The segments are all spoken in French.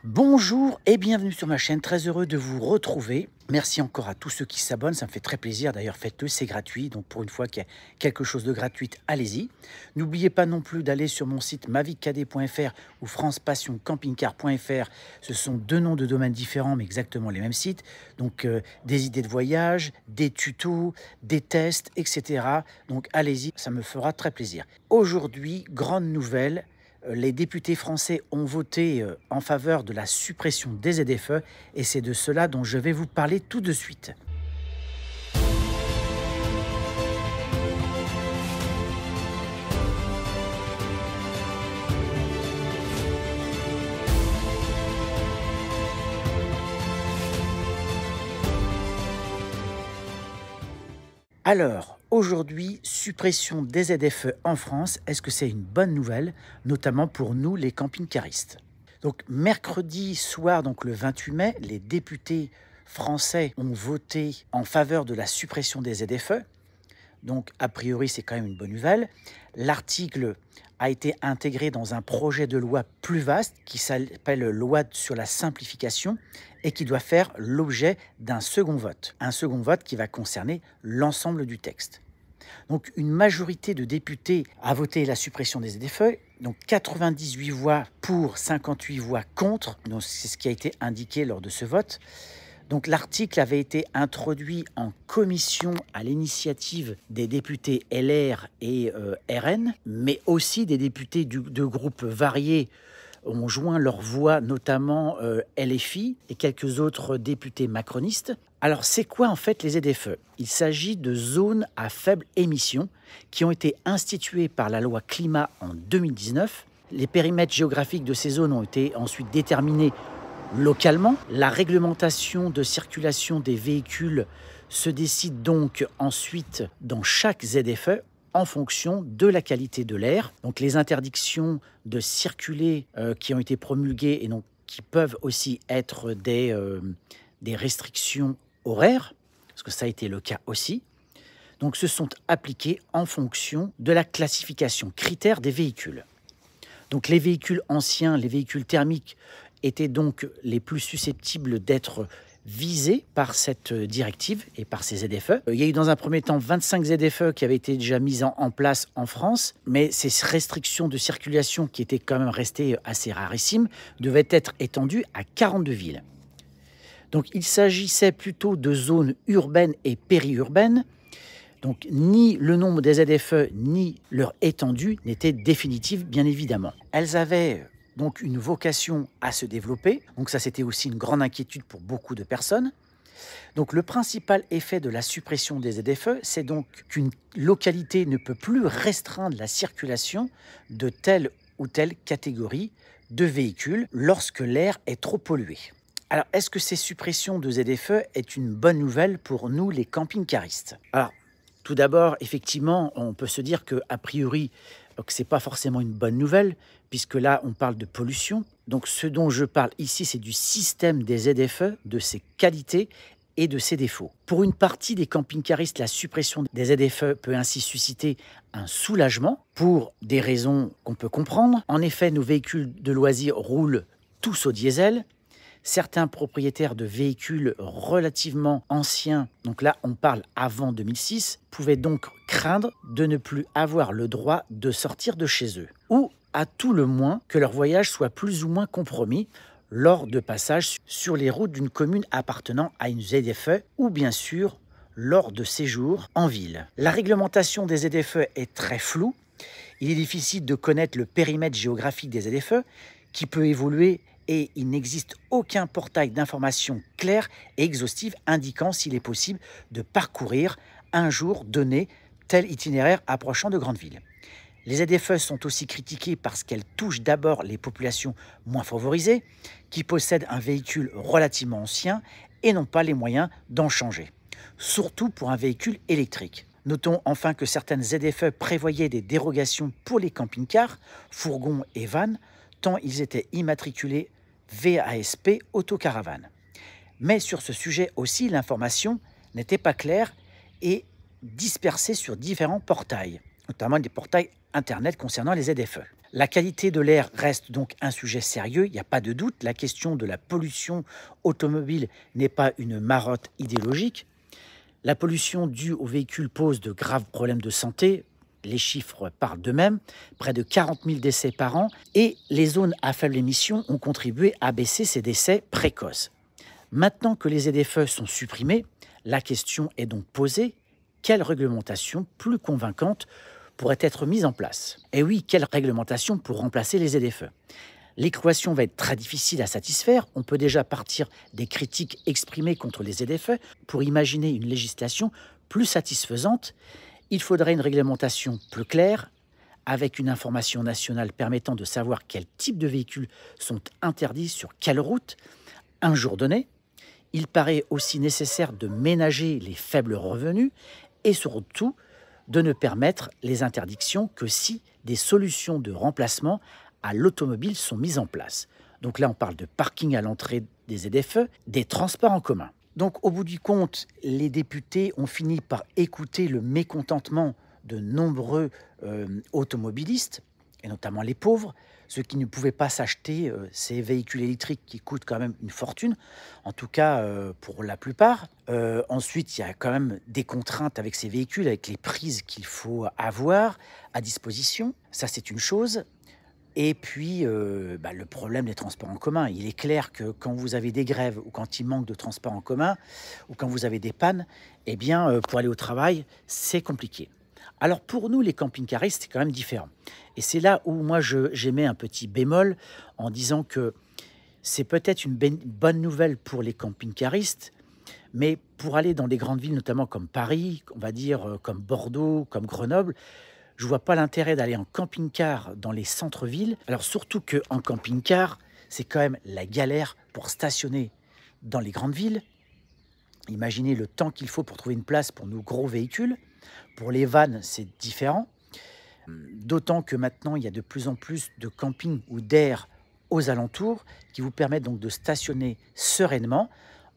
Bonjour et bienvenue sur ma chaîne, très heureux de vous retrouver. Merci encore à tous ceux qui s'abonnent, ça me fait très plaisir. D'ailleurs, faites-le, c'est gratuit. Donc pour une fois qu'il y a quelque chose de gratuit, allez-y. N'oubliez pas non plus d'aller sur mon site maviccadet.fr ou francepassioncampingcar.fr. Ce sont deux noms de domaines différents, mais exactement les mêmes sites. Donc des idées de voyage, des tutos, des tests, etc. Donc allez-y, ça me fera très plaisir. Aujourd'hui, grande nouvelle. Les députés français ont voté en faveur de la suppression des ZFE et c'est de cela dont je vais vous parler tout de suite. Alors, aujourd'hui, suppression des ZFE en France, est-ce que c'est une bonne nouvelle, notamment pour nous les camping-caristes? Donc, mercredi soir, donc le 28 mai, les députés français ont voté en faveur de la suppression des ZFE. Donc, a priori, c'est quand même une bonne nouvelle. L'article a été intégré dans un projet de loi plus vaste qui s'appelle Loi sur la simplification et qui doit faire l'objet d'un second vote. Un second vote qui va concerner l'ensemble du texte. Donc, une majorité de députés a voté la suppression des ZFE. Donc, 98 voix pour, 58 voix contre. Donc, c'est ce qui a été indiqué lors de ce vote. Donc l'article avait été introduit en commission à l'initiative des députés LR et RN, mais aussi des députés de groupes variés ont joint leur voix, notamment LFI et quelques autres députés macronistes. Alors c'est quoi en fait les ZFE? Il s'agit de zones à faible émission qui ont été instituées par la loi climat en 2019. Les périmètres géographiques de ces zones ont été ensuite déterminés localement. La réglementation de circulation des véhicules se décide donc ensuite dans chaque ZFE en fonction de la qualité de l'air. Donc les interdictions de circuler qui ont été promulguées et donc qui peuvent aussi être des restrictions horaires, parce que ça a été le cas aussi, donc se sont appliquées en fonction de la classification critère des véhicules. Donc les véhicules anciens, les véhicules thermiques, étaient donc les plus susceptibles d'être visés par cette directive et par ces ZFE. Il y a eu dans un premier temps 25 ZFE qui avaient été déjà mises en place en France, mais ces restrictions de circulation qui étaient quand même restées assez rarissimes devaient être étendues à 42 villes. Donc il s'agissait plutôt de zones urbaines et périurbaines. Donc ni le nombre des ZFE ni leur étendue n'étaient définitives, bien évidemment. Elles avaient donc une vocation à se développer. Donc ça, c'était aussi une grande inquiétude pour beaucoup de personnes. Donc le principal effet de la suppression des ZFE, c'est donc qu'une localité ne peut plus restreindre la circulation de telle ou telle catégorie de véhicules lorsque l'air est trop pollué. Alors, est-ce que ces suppressions de ZFE est une bonne nouvelle pour nous, les camping-caristes? Alors, tout d'abord, effectivement, on peut se dire qu'a priori, ce n'est pas forcément une bonne nouvelle, puisque là, on parle de pollution. Donc, ce dont je parle ici, c'est du système des ZFE, de ses qualités et de ses défauts. Pour une partie des camping-caristes, la suppression des ZFE peut ainsi susciter un soulagement pour des raisons qu'on peut comprendre. En effet, nos véhicules de loisirs roulent tous au diesel. Certains propriétaires de véhicules relativement anciens, donc là on parle avant 2006, pouvaient donc craindre de ne plus avoir le droit de sortir de chez eux. Ou à tout le moins que leur voyage soit plus ou moins compromis lors de passages sur les routes d'une commune appartenant à une ZFE ou bien sûr lors de séjours en ville. La réglementation des ZFE est très floue. Il est difficile de connaître le périmètre géographique des ZFE qui peut évoluer et il n'existe aucun portail d'information clair et exhaustif indiquant s'il est possible de parcourir un jour donné tel itinéraire approchant de grandes villes. Les ZFE sont aussi critiquées parce qu'elles touchent d'abord les populations moins favorisées qui possèdent un véhicule relativement ancien et n'ont pas les moyens d'en changer, surtout pour un véhicule électrique. Notons enfin que certaines ZFE prévoyaient des dérogations pour les camping-cars, fourgons et vannes, tant ils étaient immatriculés VASP autocaravane. Mais sur ce sujet aussi, l'information n'était pas claire et dispersée sur différents portails. notamment des portails Internet concernant les ZFE. La qualité de l'air reste donc un sujet sérieux, il n'y a pas de doute. La question de la pollution automobile n'est pas une marotte idéologique. La pollution due aux véhicules pose de graves problèmes de santé. Les chiffres parlent d'eux-mêmes, près de 40 000 décès par an, et les zones à faible émission ont contribué à baisser ces décès précoces. Maintenant que les ZFE sont supprimés, la question est donc posée, quelle réglementation plus convaincante pourrait être mise en place? Et oui, quelle réglementation pour remplacer les ZFE? L'équation va être très difficile à satisfaire. On peut déjà partir des critiques exprimées contre les ZFE pour imaginer une législation plus satisfaisante. Il faudrait une réglementation plus claire, avec une information nationale permettant de savoir quels types de véhicules sont interdits sur quelle route, un jour donné. Il paraît aussi nécessaire de ménager les faibles revenus et surtout de ne permettre les interdictions que si des solutions de remplacement à l'automobile sont mises en place. Donc là, on parle de parking à l'entrée des ZFE, des transports en commun. Donc au bout du compte, les députés ont fini par écouter le mécontentement de nombreux automobilistes, et notamment les pauvres, ceux qui ne pouvaient pas s'acheter ces véhicules électriques qui coûtent quand même une fortune, en tout cas pour la plupart. Ensuite, il y a quand même des contraintes avec ces véhicules, avec les prises qu'il faut avoir à disposition. Ça, c'est une chose. Et puis, le problème des transports en commun. Il est clair que quand vous avez des grèves ou quand il manque de transports en commun ou quand vous avez des pannes, eh bien, pour aller au travail, c'est compliqué. Alors, pour nous, les camping-caristes, c'est quand même différent. Et c'est là où moi, j'émets un petit bémol en disant que c'est peut-être une bonne nouvelle pour les camping-caristes, mais pour aller dans des grandes villes, notamment comme Paris, on va dire comme Bordeaux, comme Grenoble, je ne vois pas l'intérêt d'aller en camping-car dans les centres-villes. Alors surtout qu'en camping-car, c'est quand même la galère pour stationner dans les grandes villes. Imaginez le temps qu'il faut pour trouver une place pour nos gros véhicules. Pour les vannes, c'est différent. D'autant que maintenant, il y a de plus en plus de campings ou d'aires aux alentours qui vous permettent donc de stationner sereinement,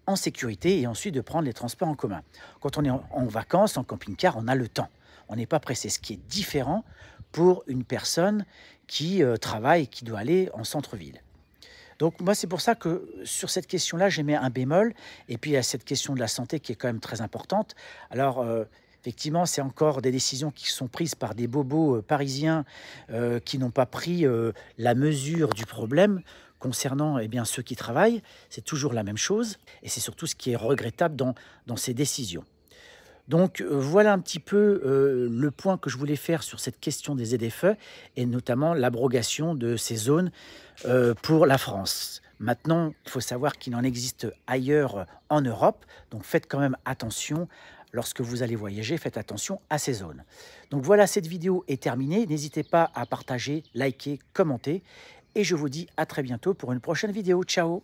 en sécurité, et ensuite de prendre les transports en commun. Quand on est en vacances, en camping-car, on a le temps. On n'est pas pressé, ce qui est différent pour une personne qui travaille, qui doit aller en centre-ville. Donc moi, c'est pour ça que sur cette question-là, j'ai mis un bémol. Et puis il y a cette question de la santé qui est quand même très importante. Alors effectivement, c'est encore des décisions qui sont prises par des bobos parisiens qui n'ont pas pris la mesure du problème concernant ceux qui travaillent. C'est toujours la même chose. Et c'est surtout ce qui est regrettable dans ces décisions. Donc voilà un petit peu le point que je voulais faire sur cette question des ZFE et notamment l'abrogation de ces zones pour la France. Maintenant, il faut savoir qu'il en existe ailleurs en Europe, donc faites quand même attention. Lorsque vous allez voyager, faites attention à ces zones. Donc voilà, cette vidéo est terminée. N'hésitez pas à partager, liker, commenter. Et je vous dis à très bientôt pour une prochaine vidéo. Ciao!